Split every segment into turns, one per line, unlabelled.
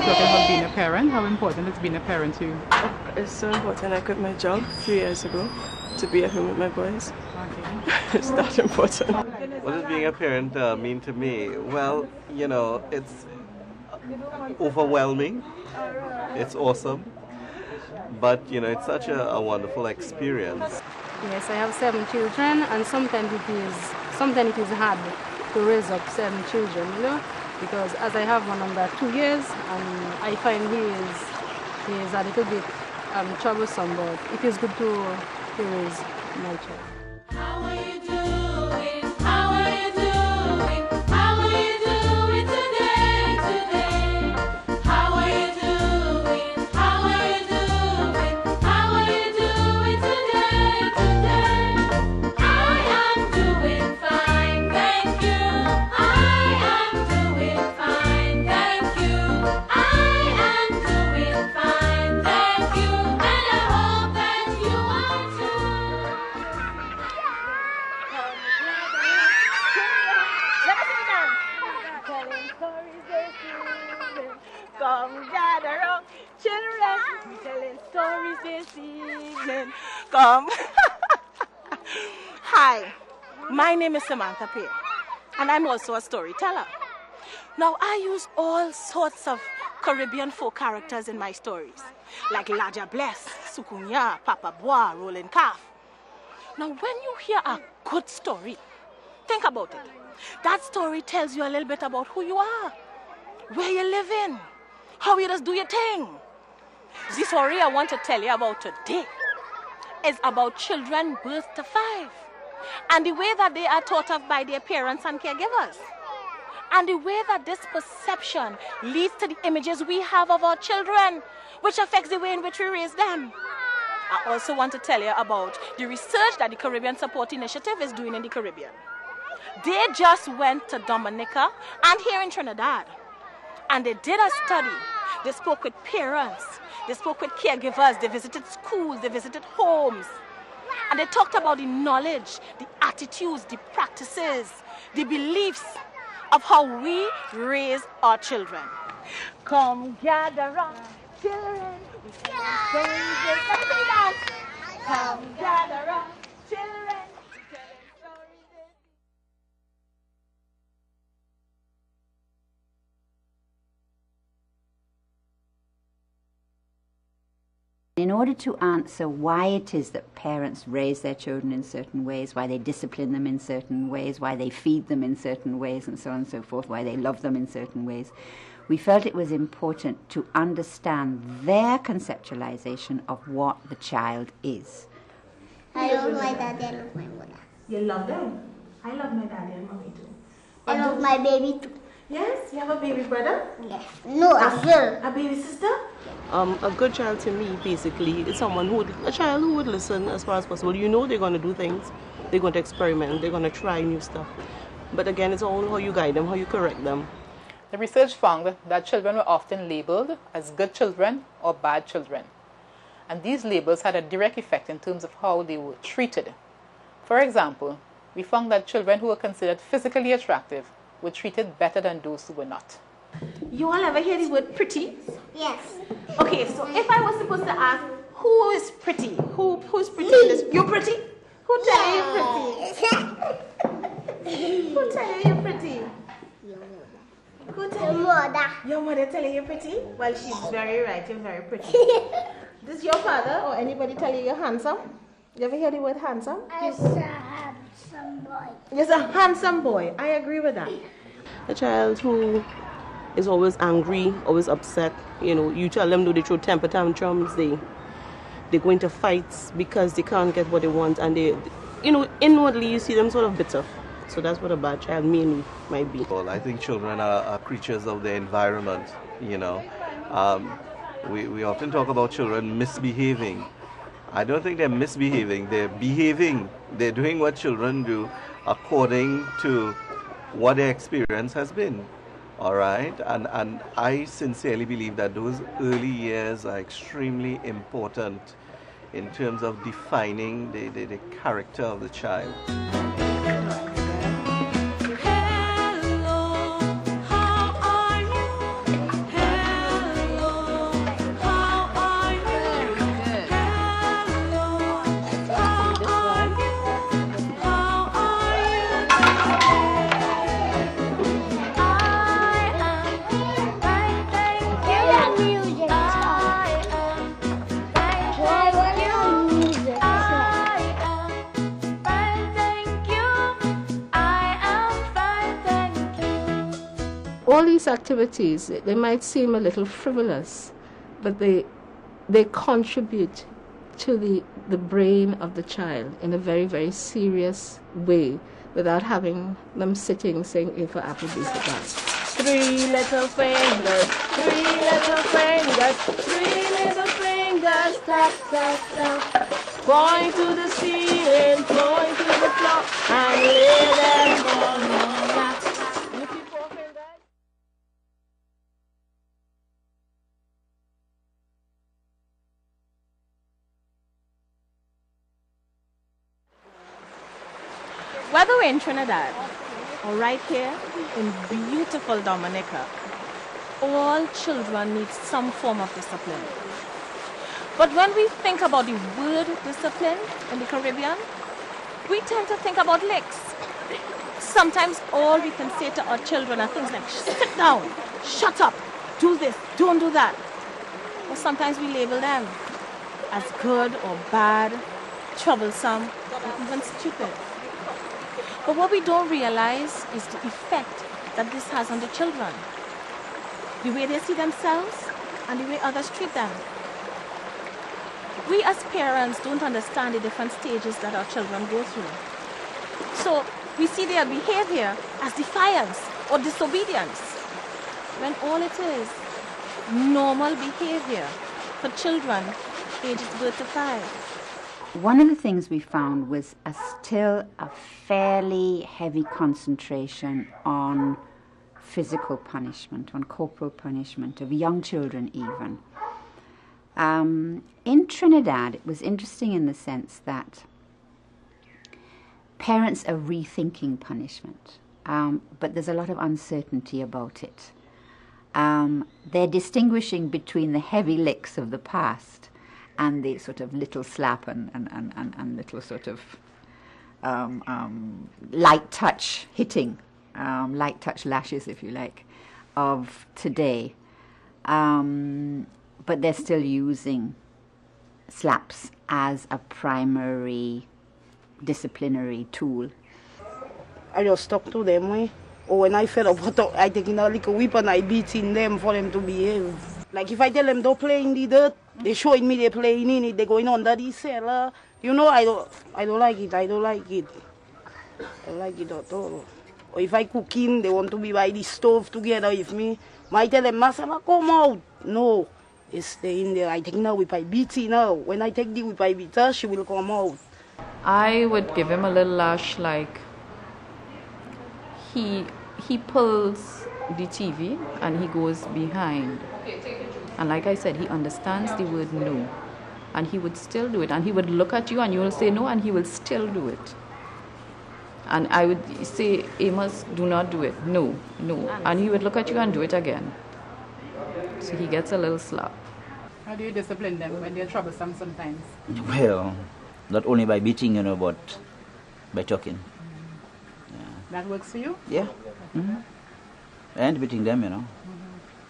talking about being a parent. How important is being a parent to you?
It's so important. I quit my job 3 years ago to be at home with my boys.
Okay.
It's that important.
What does being a parent mean to me? Well, you know, it's overwhelming. It's awesome. But, you know, it's such a wonderful experience.
Yes, I have 7 children, and sometimes it is hard to raise up 7 children, you know, because as I have one under 2 years, and I find he is a little bit troublesome, but it is good to raise my child.
How are you doing? How are you doing? How are you doing today? How are you doing? How are you doing? How are you doing today? I am doing fine, thank you. I am doing fine, thank you. I am doing fine, thank you. And I hope that you are too.
Come gather round, children, telling stories this evening. Come. Hi, my name is Samantha Peer, and I'm also a storyteller. Now, I use all sorts of Caribbean folk characters in my stories, like Laja Bless, Sukunya, Papa Bois, Rolling Calf. Now, when you hear a good story, think about it. That story tells you a little bit about who you are, where you live in, how you just do your thing. The story I want to tell you about today is about children birth to 5 and the way that they are taught of by their parents and caregivers, and the way that this perception leads to the images we have of our children, which affects the way in which we raise them. I also want to tell you about the research that the Caribbean Support Initiative is doing in the Caribbean. They just went to Dominica and here in Trinidad, and they did a study. They spoke with parents, they spoke with caregivers, they visited schools, they visited homes, and they talked about the knowledge, the attitudes, the practices, the beliefs of how we raise our children. Come gather round, children, we tell stories this evening. Come gather round, children, we tell stories this.
In order to answer why it is that parents raise their children in certain ways, why they discipline them in certain ways, why they feed them in certain ways, and so on and so forth, why they love them in certain ways, we felt it was important to understand their conceptualization of what the child is.
I love my daddy, I love my mother.
You love them? I love my daddy and mommy too.
I love my baby too.
Yes? You have a baby brother?
Yes. No, a girl.
A baby sister?
A good child to me, basically, is a child who would listen as far as possible. You know they're going to do things, they're going to experiment, they're going to try new stuff. But again, it's all how you guide them, how you correct them.
The research found that children were often labeled as good children or bad children. And these labels had a direct effect in terms of how they were treated. For example, we found that children who were considered physically attractive were treated better than those who were not.
You all ever hear the word pretty?
Yes.
Okay, so if I was supposed to ask, who is pretty? Who's pretty? In this? You're pretty? Who tell you you're pretty? Who tell you you're pretty? Who tell you?
Mother.
Your mother tell you you're pretty? Well, she's very right. You're very pretty. Does your father or anybody tell you you're handsome? You ever hear the word handsome?
I'm a handsome boy.
You're a handsome boy. I agree with that.
A child who is always angry, always upset, you know, you tell them, no, they throw temper tantrums, they go into fights because they can't get what they want, and they, you know, inwardly you see them sort of bitter. So that's what a bad child mainly might be.
Well, I think children are creatures of their environment, you know. We often talk about children misbehaving. I don't think they're misbehaving, they're behaving. They're doing what children do according to what their experience has been. All right, and I sincerely believe that those early years are extremely important in terms of defining the character of the child.
Hello, how are you? Hello.
all these activities, they might seem a little frivolous, but they contribute to the brain of the child in a very, very serious way, without having them sitting saying A for apple, B for ball. 3 little fingers, 3 little fingers, 3 little fingers, tap, tap, tap. Point to the ceiling, point to the floor, and lay them on your lap. You keep walking, guys.
Whether we're in Trinidad or right here in beautiful Dominica, all children need some form of discipline. But when we think about the word discipline in the Caribbean, we tend to think about licks. Sometimes all we can say to our children are things like, sit down, shut up, do this, don't do that. Or sometimes we label them as good or bad, troublesome, or even stupid. But what we don't realize is the effect that this has on the children. The way they see themselves and the way others treat them. We as parents don't understand the different stages that our children go through. So we see their behavior as defiance or disobedience, when all it is normal behavior for children ages birth to 5.
One of the things we found was still a fairly heavy concentration on physical punishment, on corporal punishment of young children even. In Trinidad, it was interesting in the sense that parents are rethinking punishment, but there's a lot of uncertainty about it. They're distinguishing between the heavy licks of the past and the sort of little slap and little sort of light touch hitting, light touch lashes, if you like, of today. But they're still using slaps as a primary disciplinary tool.
I just talk to them, or when I fed up, I take in a little whip and I beating them for them to behave. Like if I tell them don't play in the dirt, they showing me they playing in it, they going under the cellar. You know, I don't like it, I don't like it. I don't like it at all. Or if I cooking, they want to be by the stove together with me. I tell them, Masala, come out. No, they stay in there. I take now whip, I beat her now. When I take the whip, I beat her, she will come out.
I would give him a little lash, like he pulls the TV and he goes behind. And like I said, he understands the word no. And he would still do it. And he would look at you and you will say no and he will still do it. And I would say, Amos, do not do it. No, no. And he would look at you and do it again. So he gets a little slap.
How do you discipline them when they're troublesome sometimes?
Well, not only by beating, but by talking.
That works for you?
Yeah. Mm-hmm. And beating them,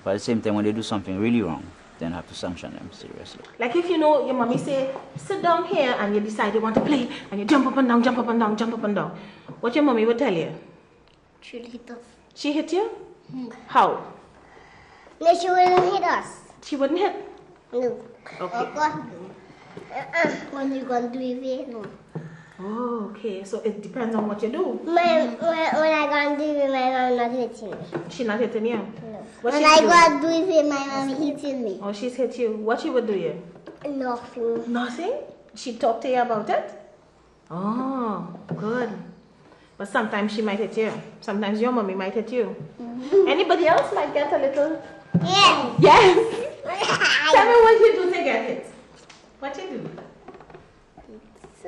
But at the same time, when they do something really wrong, then I have to sanction them seriously.
Like if your mommy say, sit down here, and you decide you want to play, and you jump up and down, jump up and down, jump up and down. What your mommy would tell you?
She'll hit us.
She hit you? How?
No, she wouldn't hit us.
She wouldn't hit?
No.
Okay.
When you going to do it, no.
Oh, okay. So it depends on what you do.
When I go and do it, my mom not hitting me.
She not hitting you?
No.
What
When
she
I
do?
go and do it, my mom hitting me.
Oh, she's hit you. What she would do you?
Nothing.
Nothing? She talk to you about it? Oh, good. But sometimes she might hit you. Sometimes your mommy might hit you. Anybody else might get a little...
Yes.
Yes. Tell me what you do to get hit. What you do?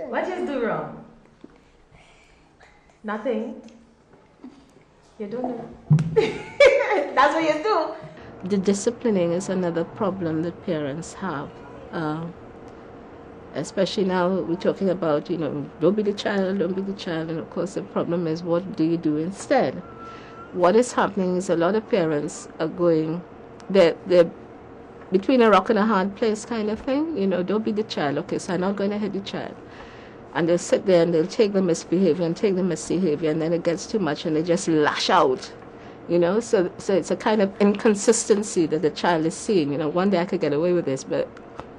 What you do wrong? Nothing. You don't know. That's what you do.
The disciplining is another problem that parents have. Especially now we're talking about, don't be the child, don't be the child. And of course the problem is, what do you do instead? What is happening is a lot of parents are going, they're between a rock and a hard place kind of thing. Don't be the child. Okay, so I'm not going to hit the child. And they'll sit there and they'll take the misbehavior and take the misbehavior, and then it gets too much and they just lash out,
You know, so it's a kind of inconsistency that the child is seeing. You know, one day I could get away with this, but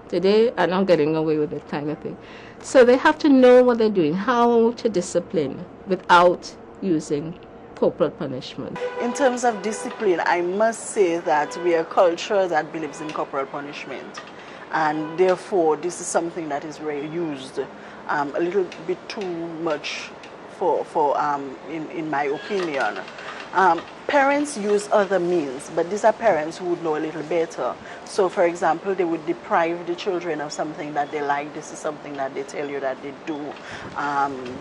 today I'm not getting away with it, kind of thing. So they have to know what they're doing, how to discipline without using corporal punishment.
In terms of discipline, I must say that we are a culture that believes in corporal punishment, and therefore this is something that is very used a little bit too much in my opinion. Parents use other means, but these are parents who would know a little better. So, for example, they would deprive the children of something that they like. This is something that they tell you that they do.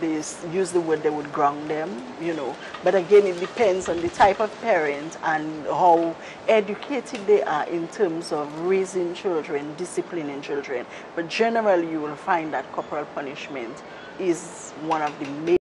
They use the word they would ground them, you know. But again, it depends on the type of parent and how educated they are in terms of raising children, disciplining children. But generally, you will find that corporal punishment is one of the main